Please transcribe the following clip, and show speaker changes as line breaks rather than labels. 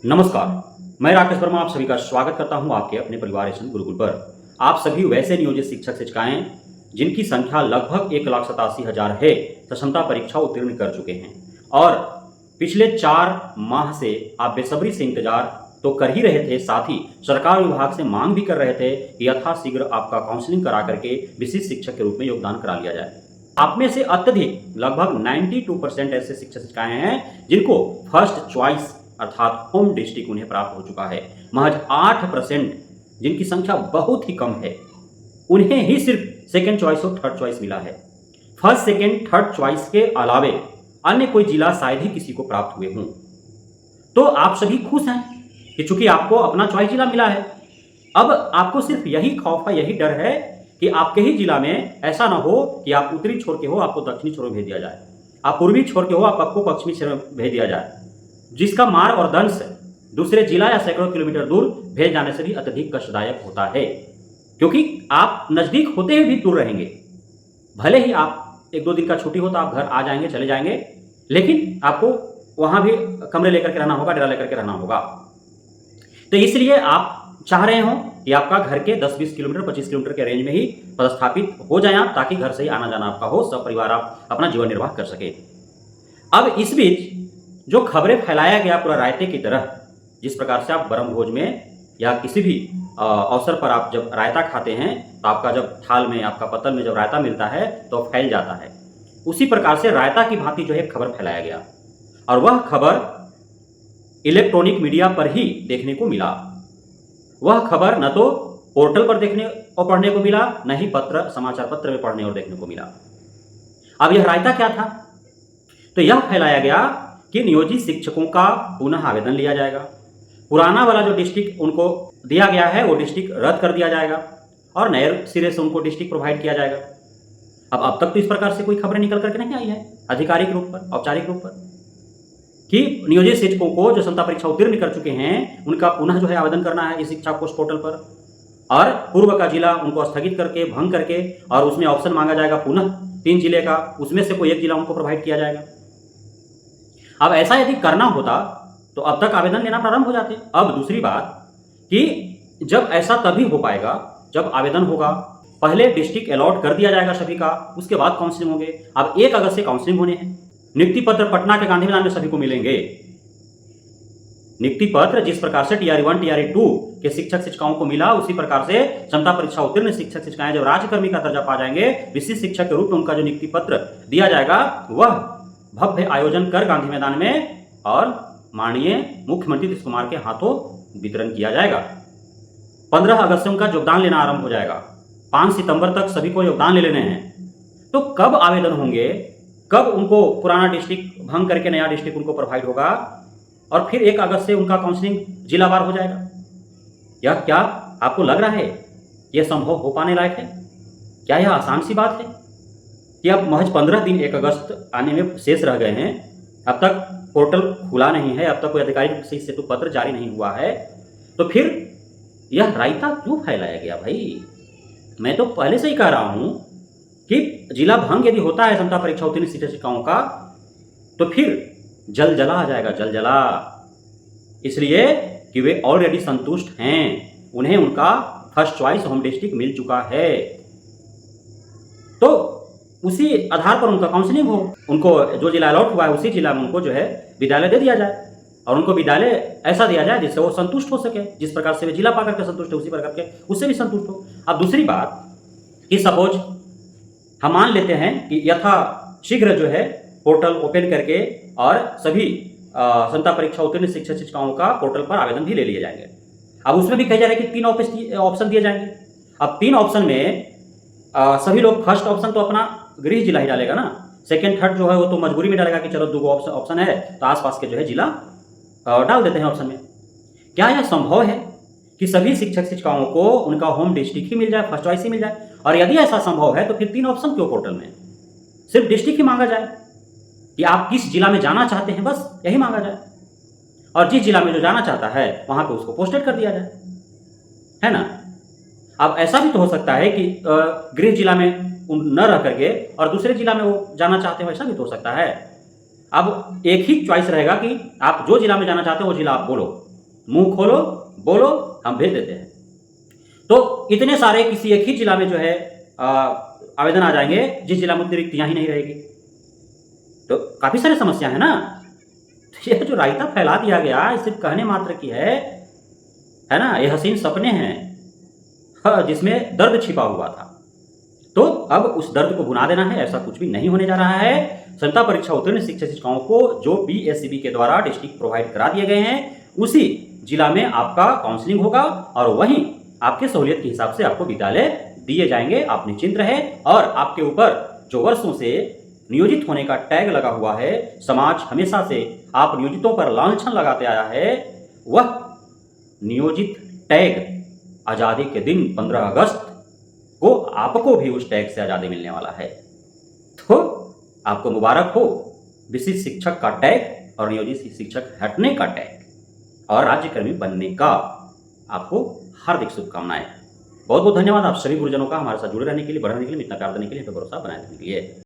नमस्कार, मैं राकेश वर्मा आप सभी का स्वागत करता हूं आपके अपने परिवार एशन गुरुकुल पर। आप सभी वैसे नियोजित शिक्षक शिक्षिकाएं जिनकी संख्या लगभग 1,87,000 है, क्षमता परीक्षा उत्तीर्ण कर चुके हैं और पिछले 4 माह से आप बेसब्री से इंतजार तो कर ही रहे थे, साथ ही सरकार विभाग से मांग भी कर रहे थे कि यथाशीघ्र आपका काउंसलिंग करा करके विशिष्ट शिक्षक के रूप में योगदान करा लिया जाए। आप में से अत्यधिक लगभग 92% ऐसे शिक्षक शिक्षिकाएं हैं जिनको फर्स्ट चॉइस अर्थात होम डिस्ट्रिक्ट उन्हें प्राप्त हो चुका है। महज 8% जिनकी संख्या बहुत ही कम है, उन्हें ही सिर्फ सेकेंड चॉइस और थर्ड चॉइस मिला है। फर्स्ट सेकेंड थर्ड चॉइस के अलावे अन्य कोई जिला शायद ही किसी को प्राप्त हुए हों। तो आप सभी खुश हैं कि चूंकि आपको अपना चॉइस जिला मिला है। अब आपको सिर्फ यही खौफ है, यही डर है कि आपके ही जिला में ऐसा ना हो कि आप उत्तरी छोर के हो, आपको दक्षिणी छोर में भेज दिया जाए, आप पूर्वी छोर के हो, आपको पश्चिमी छोर में भेज दिया जाए, जिसका मार्ग और दंश दूसरे जिला या सैकड़ों किलोमीटर दूर भेज जाने से भी अत्यधिक कष्टदायक होता है, क्योंकि आप नजदीक होते हुए भी दूर रहेंगे। भले ही आप 1-2 दिन का छुट्टी हो तो आप घर आ जाएंगे, चले जाएंगे, लेकिन आपको वहां भी कमरे लेकर के रहना होगा, डेरा लेकर के रहना होगा। तो इसलिए आप चाह रहे हो कि आपका घर के 10-20 किलोमीटर 25 किलोमीटर के रेंज में ही पदस्थापित हो जाए आप, ताकि घर से ही आना जाना आपका हो, सब परिवार आप अपना जीवन निर्वाह कर सके। अब इस बीच जो खबरें फैलाया गया पूरा रायते की तरह, जिस प्रकार से आप बरम भोज में या किसी भी अवसर पर आप जब रायता खाते हैं तो आपका जब थाल में, आपका पतल में जब रायता मिलता है तो फैल जाता है, उसी प्रकार से रायता की भांति जो है खबर फैलाया गया। और वह खबर इलेक्ट्रॉनिक मीडिया पर ही देखने को मिला। वह खबर न तो पोर्टल पर देखने और पढ़ने को मिला, न ही समाचार पत्र में पढ़ने और देखने को मिला। अब यह रायता क्या था? तो यह फैलाया गया कि नियोजित शिक्षकों का पुनः आवेदन लिया जाएगा, पुराना वाला जो डिस्ट्रिक्ट उनको दिया गया है वो डिस्ट्रिक्ट रद्द कर दिया जाएगा और नए सिरे से उनको डिस्ट्रिक्ट प्रोवाइड किया जाएगा। अब तक तो इस प्रकार से कोई खबरें निकल करके नहीं आई है आधिकारिक रूप पर, औपचारिक रूप पर, कि नियोजित शिक्षकों को जो क्षमता परीक्षा उत्तीर्ण कर चुके हैं उनका पुनः जो है आवेदन करना है इस शिक्षा कोष पोर्टल पर, और पूर्व का जिला उनको स्थगित करके, भंग करके, और उसमें ऑप्शन मांगा जाएगा पुनः 3 जिले का, उसमें से कोई एक जिला उनको प्रोवाइड किया जाएगा। अब ऐसा यदि करना होता तो अब तक आवेदन लेना प्रारंभ हो जाते। अब दूसरी बात कि जब ऐसा तभी हो पाएगा जब आवेदन होगा, पहले डिस्ट्रिक्ट अलॉट कर दिया जाएगा सभी का, उसके बाद काउंसलिंग होंगे। अब 1 अगस्त से काउंसलिंग होने हैं। नियुक्ति पत्र पटना के गांधी मैदान में सभी को मिलेंगे। नियुक्ति पत्र जिस प्रकार से टीआरई 1 टीआरई 2 के शिक्षक शिक्षिकाओं को मिला, उसी प्रकार से क्षमता परीक्षा उत्तीर्ण शिक्षक शिक्षिकाएं जब राज्यकर्मी का दर्जा पा जाएंगे, विशिष्ट शिक्षक के रूप में उनका जो नियुक्ति पत्र दिया जाएगा वह भव्य आयोजन कर गांधी मैदान में और माननीय मुख्यमंत्री नीतीश कुमार के हाथों वितरण किया जाएगा। 15 अगस्त से उनका योगदान लेना आरंभ हो जाएगा। 5 सितंबर तक सभी को योगदान ले लेने हैं। तो कब आवेदन होंगे, कब उनको पुराना डिस्ट्रिक्ट भंग करके नया डिस्ट्रिक्ट उनको प्रोवाइड होगा, और फिर 1 अगस्त से उनका काउंसलिंग जिलावार हो जाएगा। यह क्या आपको लग रहा है यह संभव हो पाने लायक है? क्या यह आसान सी बात है कि अब महज 15 दिन 1 अगस्त आने में शेष रह गए हैं, अब तक पोर्टल खुला नहीं है, अब तक कोई आधिकारिक सेतु पत्र जारी नहीं हुआ है, तो फिर यह रायता क्यों फैलाया गया? भाई मैं तो पहले से ही कह रहा हूं कि जिला भंग यदि होता है क्षमता परीक्षा उत्तीर्ण शिक्षक शिक्षिकाओं का, तो फिर जलजला आ जाएगा, जलजला। इसलिए कि वे ऑलरेडी संतुष्ट हैं, उन्हें उनका फर्स्ट चॉइस होम डिस्ट्रिक्ट मिल चुका है, तो उसी आधार पर उनका काउंसलिंग हो। उनको जो जिला अलॉट हुआ है उसी जिला में उनको जो है विद्यालय दे दिया जाए, और उनको विद्यालय ऐसा दिया जाए जिससे वो संतुष्ट हो सके। जिस प्रकार से वे जिला पाकर के संतुष्ट है, उसी प्रकार के उससे भी संतुष्ट हो। अब दूसरी बात कि सपोज हम मान लेते हैं कि यथा शीघ्र जो है पोर्टल ओपन करके और सभी क्षमता परीक्षा उत्तीर्ण शिक्षक शिक्षिकाओं का पोर्टल पर आवेदन भी ले लिए जाएंगे। अब उसमें भी कहा जा रहा है कि 3 ऑप्शन दिए जाएंगे। अब 3 ऑप्शन में सभी लोग फर्स्ट ऑप्शन तो अपना गृह जिला ही डालेगा ना, सेकंड थर्ड जो है वो तो मजबूरी में डालेगा कि चलो 2 ऑप्शन है तो आसपास के जो है जिला डाल देते हैं ऑप्शन में। क्या यह संभव है कि सभी शिक्षक शिक्षिकाओं को उनका होम डिस्ट्रिक्ट ही मिल जाए, फर्स्ट चॉइस ही मिल जाए? और यदि ऐसा संभव है तो फिर 3 ऑप्शन क्यों पोर्टल में? सिर्फ डिस्ट्रिक्ट ही मांगा जाए कि आप किस जिला में जाना चाहते हैं, बस यही मांगा जाए, और जिस जिला में जो जाना चाहता है वहां पे उसको पोस्टेड कर दिया जाए, है ना। अब ऐसा भी तो हो सकता है कि गृह जिला में न रह करके और दूसरे जिला में वो जाना चाहते हो, ऐसा भी तो हो सकता है। अब एक ही चॉइस रहेगा कि आप जो जिला में जाना चाहते हो वो जिला आप बोलो, मुंह खोलो, बोलो, हम भेज देते हैं। तो इतने सारे किसी एक ही जिला में जो है आवेदन आ जाएंगे जिस जिला में उतनी रिक्तियां ही नहीं रहेगी। तो काफी सारी समस्या है ना। तो ये जो रायता फैला दिया गया ये सिर्फ कहने मात्र की है ना। ये हसीन सपने हैं, हाँ, जिसमें दर्द छिपा हुआ था। तो अब उस दर्द को भुना देना है, ऐसा कुछ भी नहीं होने जा रहा है। क्षमता परीक्षा उत्तीर्ण शिक्षक शिक्षिकाओं को जो बीएससीबी के द्वारा डिस्ट्रिक्ट प्रोवाइड करा दिए गए हैं उसी जिला में आपका काउंसलिंग होगा और वहीं आपके सहूलियत के हिसाब से आपको विद्यालय दिए जाएंगे। आप निश्चिंत रहे। और आपके ऊपर जो वर्षों से नियोजित होने का टैग लगा हुआ है, समाज हमेशा से आप नियोजितों पर लांछन लगाते आया है, वह नियोजित टैग आज़ादी के दिन 15 अगस्त को आपको भी उस टैग से आज़ादी मिलने वाला है। तो आपको मुबारक हो विशिष्ट शिक्षक का टैग और नियोजित शिक्षक हटने का टैग और राज्यकर्मी बनने का आपको हार्दिक शुभकामनाएं। बहुत बहुत धन्यवाद आप सभी गुरुजनों का हमारे साथ जुड़े रहने के लिए, बढ़ने के लिए, इतना प्यार देने के लिए, भरोसा बनाए रखने के लिए।